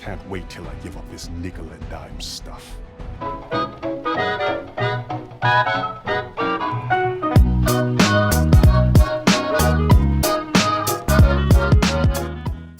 Can't wait till I give up this nickel and dime stuff.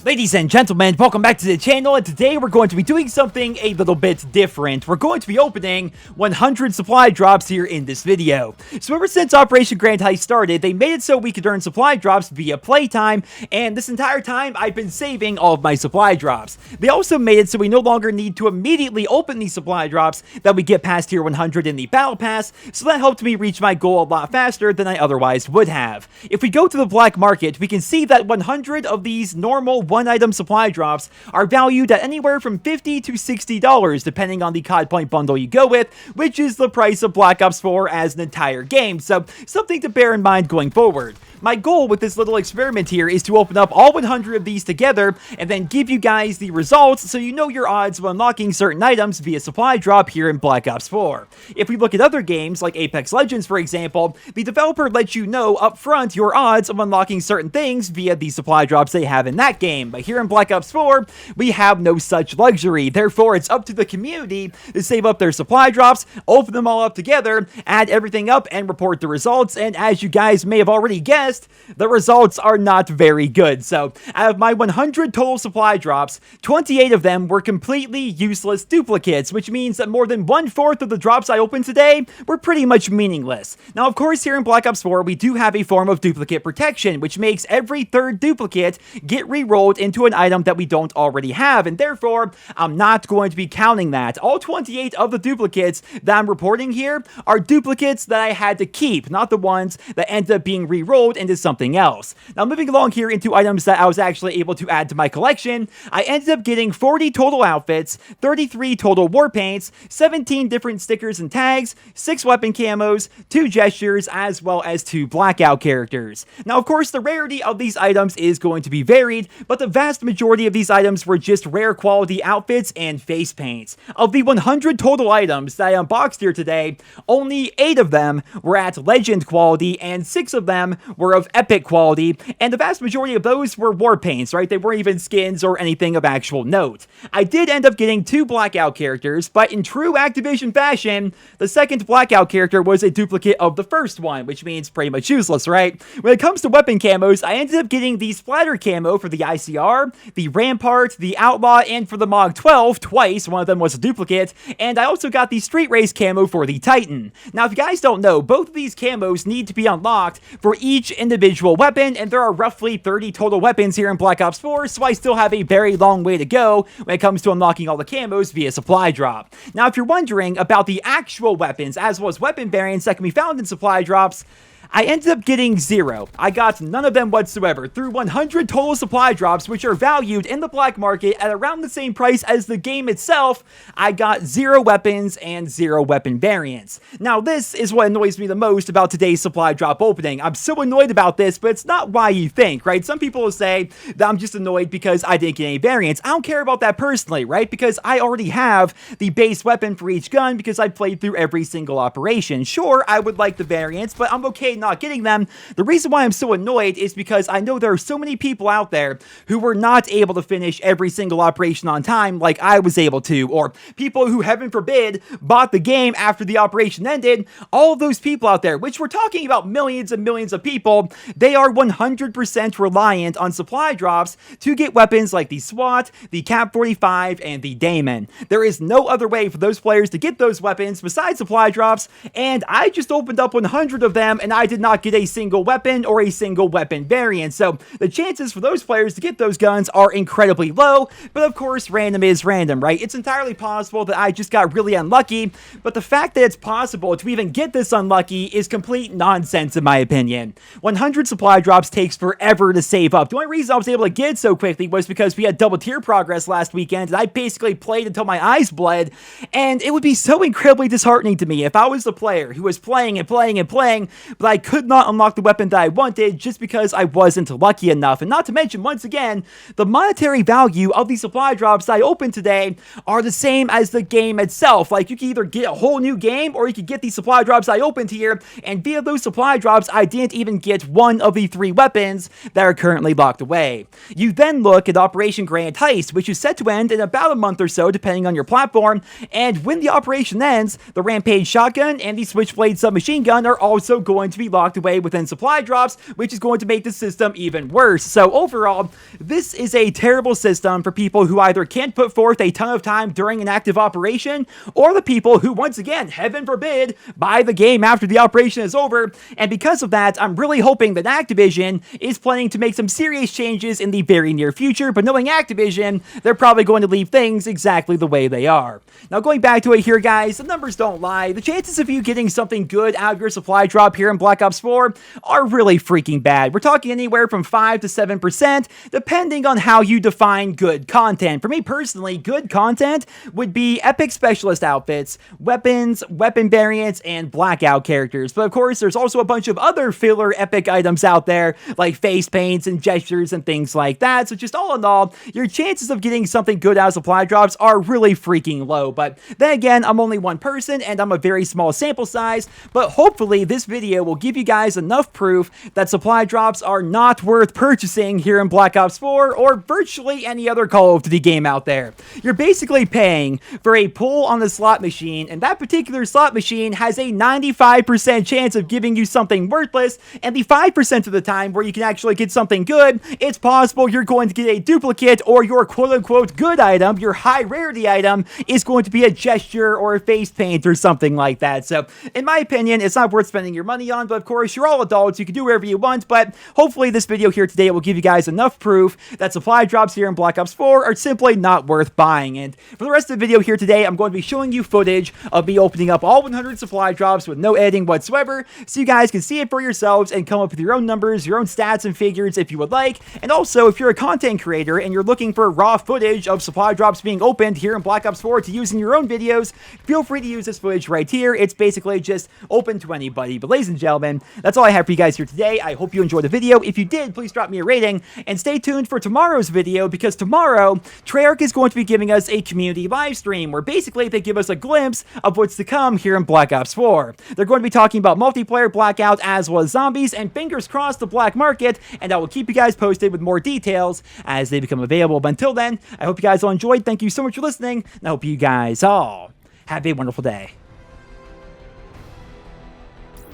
Ladies and gentlemen, welcome back to the channel, and today we're going to be doing something a little bit different. We're going to be opening 100 supply drops here in this video. So ever since Operation Grand Heist started, they made it so we could earn supply drops via playtime, and this entire time I've been saving all of my supply drops. They also made it so we no longer need to immediately open these supply drops that we get past tier 100 in the battle pass, so that helped me reach my goal a lot faster than I otherwise would have. If we go to the black market, we can see that 100 of these normal one-item supply drops are valued at anywhere from $50 to $60, depending on the COD point bundle you go with, which is the price of Black Ops 4 as an entire game, so something to bear in mind going forward. My goal with this little experiment here is to open up all 100 of these together and then give you guys the results so you know your odds of unlocking certain items via supply drop here in Black Ops 4. If we look at other games like Apex Legends, for example, the developer lets you know up front your odds of unlocking certain things via the supply drops they have in that game. But here in Black Ops 4, we have no such luxury. Therefore, it's up to the community to save up their supply drops, open them all up together, add everything up, and report the results. And as you guys may have already guessed, the results are not very good. So, out of my 100 total supply drops, 28 of them were completely useless duplicates, which means that more than 1/4 of the drops I opened today were pretty much meaningless. Now, of course, here in Black Ops 4, we do have a form of duplicate protection, which makes every third duplicate get re-rolled into an item that we don't already have, and therefore, I'm not going to be counting that. All 28 of the duplicates that I'm reporting here are duplicates that I had to keep, not the ones that ended up being re-rolled into something else. Now, moving along here into items that I was actually able to add to my collection, I ended up getting 40 total outfits, 33 total war paints, 17 different stickers and tags, 6 weapon camos, 2 gestures, as well as 2 blackout characters. Now, of course, the rarity of these items is going to be varied, but the vast majority of these items were just rare quality outfits and face paints. Of the 100 total items that I unboxed here today, only 8 of them were at legend quality and 6 of them were of epic quality, and the vast majority of those were war paints, right? They weren't even skins or anything of actual note. I did end up getting 2 blackout characters, but in true Activision fashion, the second blackout character was a duplicate of the first one, which means pretty much useless, right? When it comes to weapon camos, I ended up getting the splatter camo for the ICR, the Rampart, the Outlaw, and for the Mog 12 twice. One of them was a duplicate, and I also got the Street Race camo for the Titan. Now, if you guys don't know, both of these camos need to be unlocked for each individual weapon, and there are roughly 30 total weapons here in Black Ops 4, so I still have a very long way to go when it comes to unlocking all the camos via supply drop. Now, if you're wondering about the actual weapons, as well as weapon variants that can be found in supply drops, I ended up getting 0. I got none of them whatsoever. Through 100 total supply drops, which are valued in the black market at around the same price as the game itself, I got 0 weapons and 0 weapon variants. Now, this is what annoys me the most about today's supply drop opening. I'm so annoyed about this, but it's not why you think, right? Some people will say that I'm just annoyed because I didn't get any variants. I don't care about that personally, right? Because I already have the base weapon for each gun because I played through every single operation. Sure, I would like the variants, but I'm okay not getting them. The reason why I'm so annoyed is because I know there are so many people out there who were not able to finish every single operation on time like I was able to, or people who, heaven forbid, bought the game after the operation ended. All of those people out there, which we're talking about millions and millions of people, they are 100% reliant on supply drops to get weapons like the SWAT, the Cap 45, and the Daemon. There is no other way for those players to get those weapons besides supply drops, and I just opened up 100 of them and I did not get a single weapon or a single weapon variant, so the chances for those players to get those guns are incredibly low, but of course random is random, right? It's entirely possible that I just got really unlucky, but the fact that it's possible to even get this unlucky is complete nonsense in my opinion. 100 supply drops takes forever to save up. The only reason I was able to get it so quickly was because we had double tier progress last weekend, and I basically played until my eyes bled, and it would be so incredibly disheartening to me if I was the player who was playing and playing and playing, but I I could not unlock the weapon that I wanted just because I wasn't lucky enough. And not to mention, once again, the monetary value of these supply drops that I opened today are the same as the game itself. Like, you can either get a whole new game, or you could get these supply drops I opened here, and via those supply drops, I didn't even get one of the 3 weapons that are currently locked away. You then look at Operation Grand Heist, which is set to end in about a month or so, depending on your platform, and when the operation ends, the Rampage Shotgun and the Switchblade Submachine Gun are also going to be locked away within supply drops, which is going to make the system even worse. So overall, this is a terrible system for people who either can't put forth a ton of time during an active operation, or the people who, once again, heaven forbid, buy the game after the operation is over. And because of that, I'm really hoping that Activision is planning to make some serious changes in the very near future, but knowing Activision, they're probably going to leave things exactly the way they are. Now, going back to it here, guys, the numbers don't lie. The chances of you getting something good out of your supply drop here in Black Ops 4 are really freaking bad. We're talking anywhere from 5 to 7%, depending on how you define good content. For me personally, good content would be epic specialist outfits, weapons, weapon variants, and blackout characters. But of course, there's also a bunch of other filler epic items out there, like face paints and gestures and things like that. So just all in all, your chances of getting something good out of supply drops are really freaking low. But then again, I'm only one person and I'm a very small sample size, but hopefully this video will give you guys enough proof that supply drops are not worth purchasing here in Black Ops 4 or virtually any other Call of Duty game out there. You're basically paying for a pull on the slot machine, and that particular slot machine has a 95% chance of giving you something worthless, and the 5% of the time where you can actually get something good, it's possible you're going to get a duplicate, or your quote-unquote good item, your high rarity item, is going to be a gesture or a face paint or something like that. So in my opinion, it's not worth spending your money on, but of course, you're all adults, you can do whatever you want. But hopefully this video here today will give you guys enough proof that supply drops here in Black Ops 4 are simply not worth buying. And for the rest of the video here today, I'm going to be showing you footage of me opening up all 100 supply drops with no editing whatsoever, so you guys can see it for yourselves and come up with your own numbers, your own stats and figures if you would like. And also, if you're a content creator and you're looking for raw footage of supply drops being opened here in Black Ops 4 to use in your own videos, feel free to use this footage right here. It's basically just open to anybody. But ladies and gentlemen, that's all I have for you guys here today. I hope you enjoyed the video. If you did, please drop me a rating and stay tuned for tomorrow's video, because tomorrow, Treyarch is going to be giving us a community live stream where basically they give us a glimpse of what's to come here in Black Ops 4. They're going to be talking about multiplayer, Blackout, as well as zombies, and fingers crossed the black market, and I will keep you guys posted with more details as they become available. But until then, I hope you guys all enjoyed. Thank you so much for listening, and I hope you guys all have a wonderful day.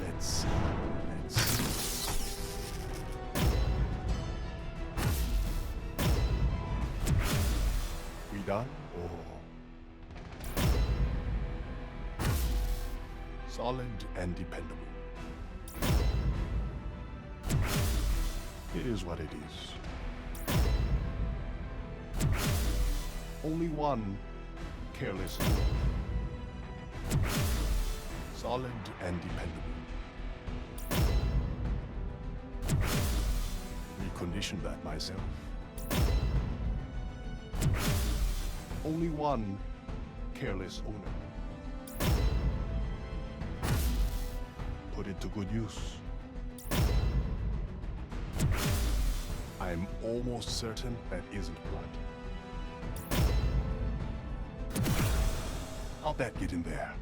Let's see. We done? Or solid and dependable. It is what it is. Only one careless. Solid and dependable. Reconditioned that myself. Only one careless owner. Put it to good use. I'm almost certain that isn't blood. How'd that get in there?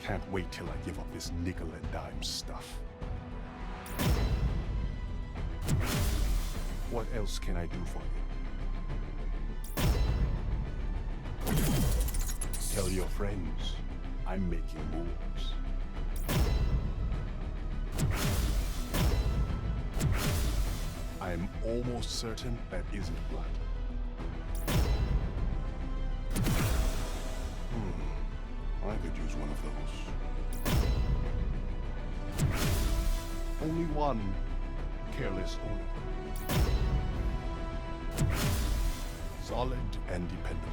Can't wait till I give up this nickel and dime stuff. What else can I do for you? Tell your friends I'm making moves. I'm almost certain that isn't blood. I could use one of those. Only one careless owner. Solid and dependable.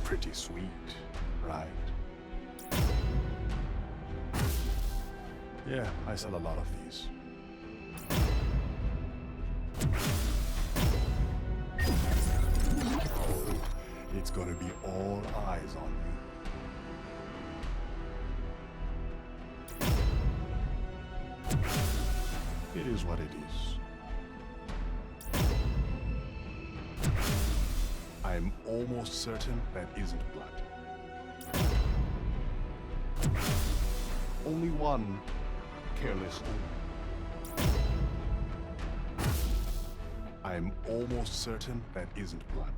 Pretty sweet, right? Yeah, I sell a lot of these. It's gonna be all eyes on you. It is what it is. I'm almost certain that isn't blood. Only one careless owner. I'm almost certain that isn't blood.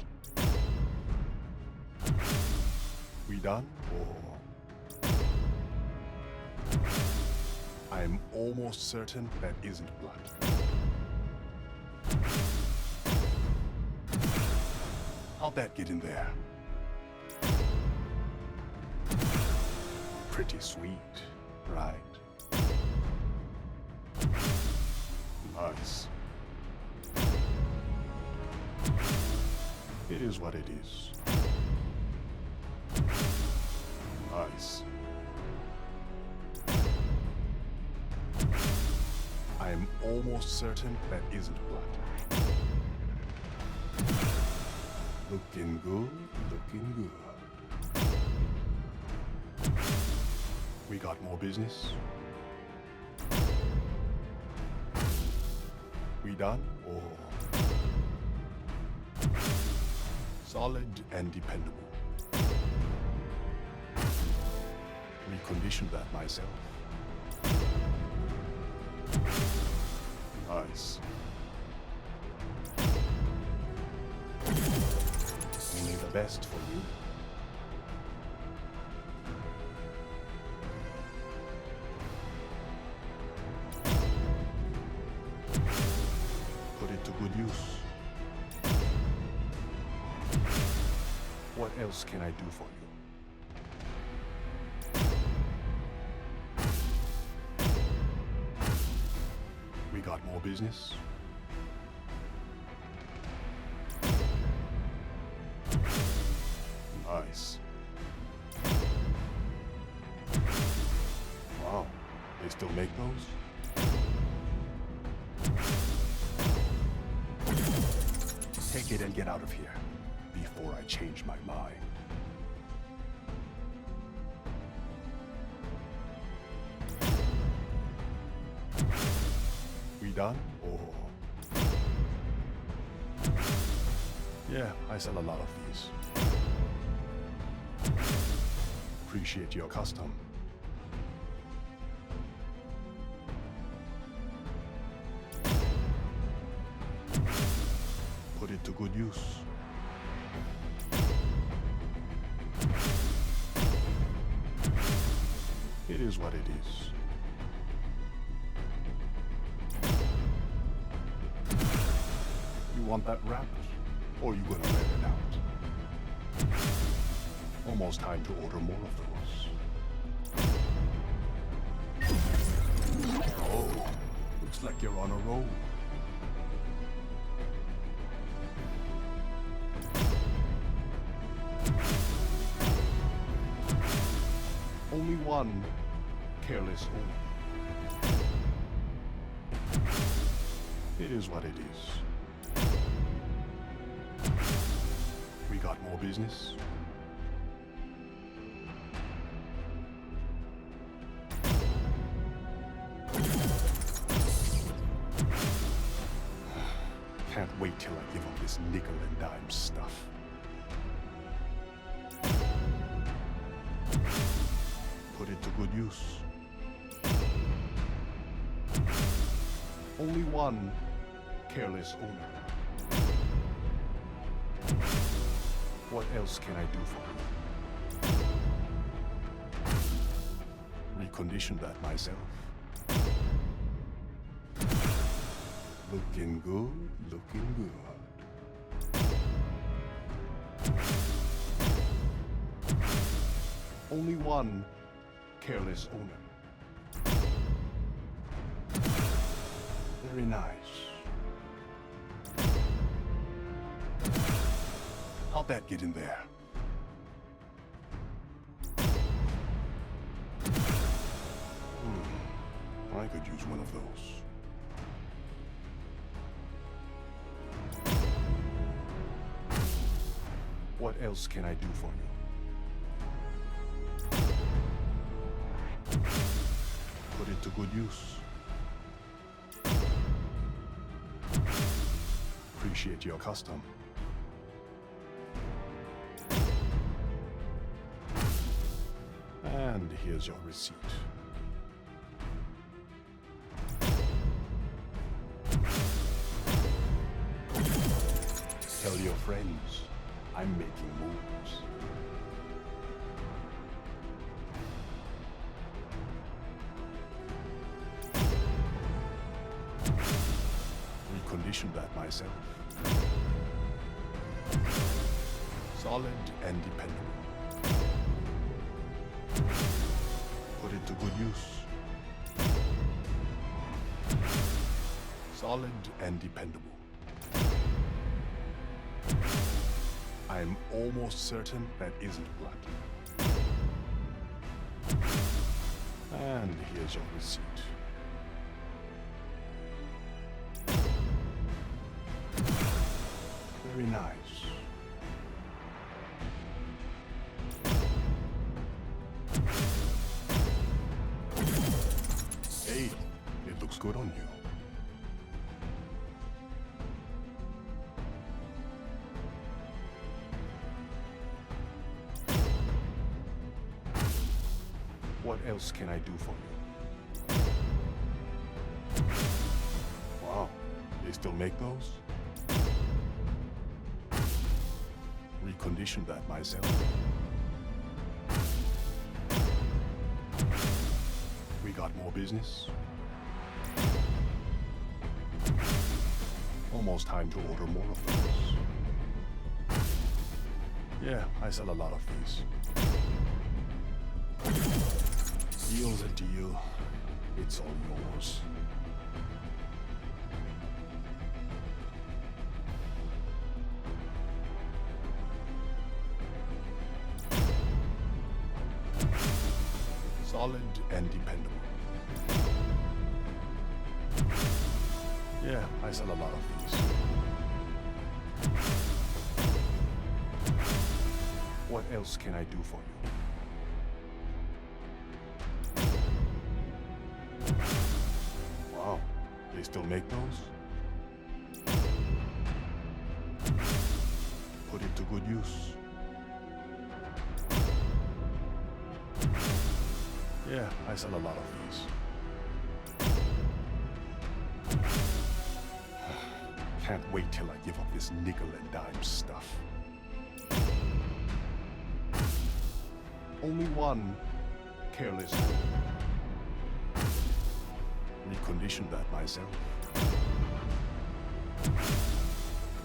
We done? Or I'm almost certain that isn't blood. How'd that get in there? Pretty sweet, right? Nice. It is what it is. Nice. I am almost certain that isn't blood. Looking good, looking good. We got more business? We done? Or solid and dependable. Reconditioned that myself. Nice. Only the best for you. Put it to good use. What else can I do for you? We got more business? Nice. Wow, they still make those? Take it and get out of here before I change my mind. We done? Or yeah, I sell a lot of these. Appreciate your custom. Put it to good use. It is what it is. You want that wrapped? Or you gonna wear it out? Almost time to order more of those. Oh, looks like you're on a roll. Only one careless owner. It is what it is. We got more business? Can't wait till I give up this nickel and dime stuff. Put it to good use. Only one careless owner. What else can I do for you? Recondition that myself. Looking good, looking good. Only one careless owner. Very nice. How'd that get in there? I could use one of those. What else can I do for you? Put it to good use. Appreciate your custom. And here's your receipt. Tell your friends I'm making moves. Reconditioned that myself. Solid and dependable. Put it to good use. Solid and dependable. I'm almost certain that isn't blood. And here's your receipt. Very nice. Hey, it looks good on you. What else can I do for you? Wow, they still make those? Reconditioned that myself. We got more business? Almost time to order more of those. Yeah, I sell a lot of these. Deal's a deal. It's all yours. Solid and dependable. Yeah, I sell a lot of these. What else can I do for you? Wow, they still make those? Put it to good use. Yeah, I sell a lot of these. Can't wait till I give up this nickel and dime stuff. Only one careless. Reconditioned that myself.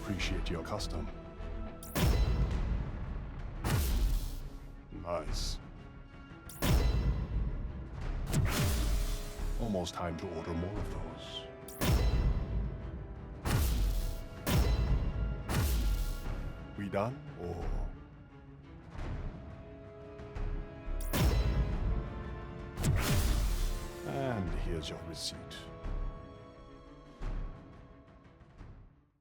Appreciate your custom. Nice. Almost time to order more of those. We done, or? And here's your receipt.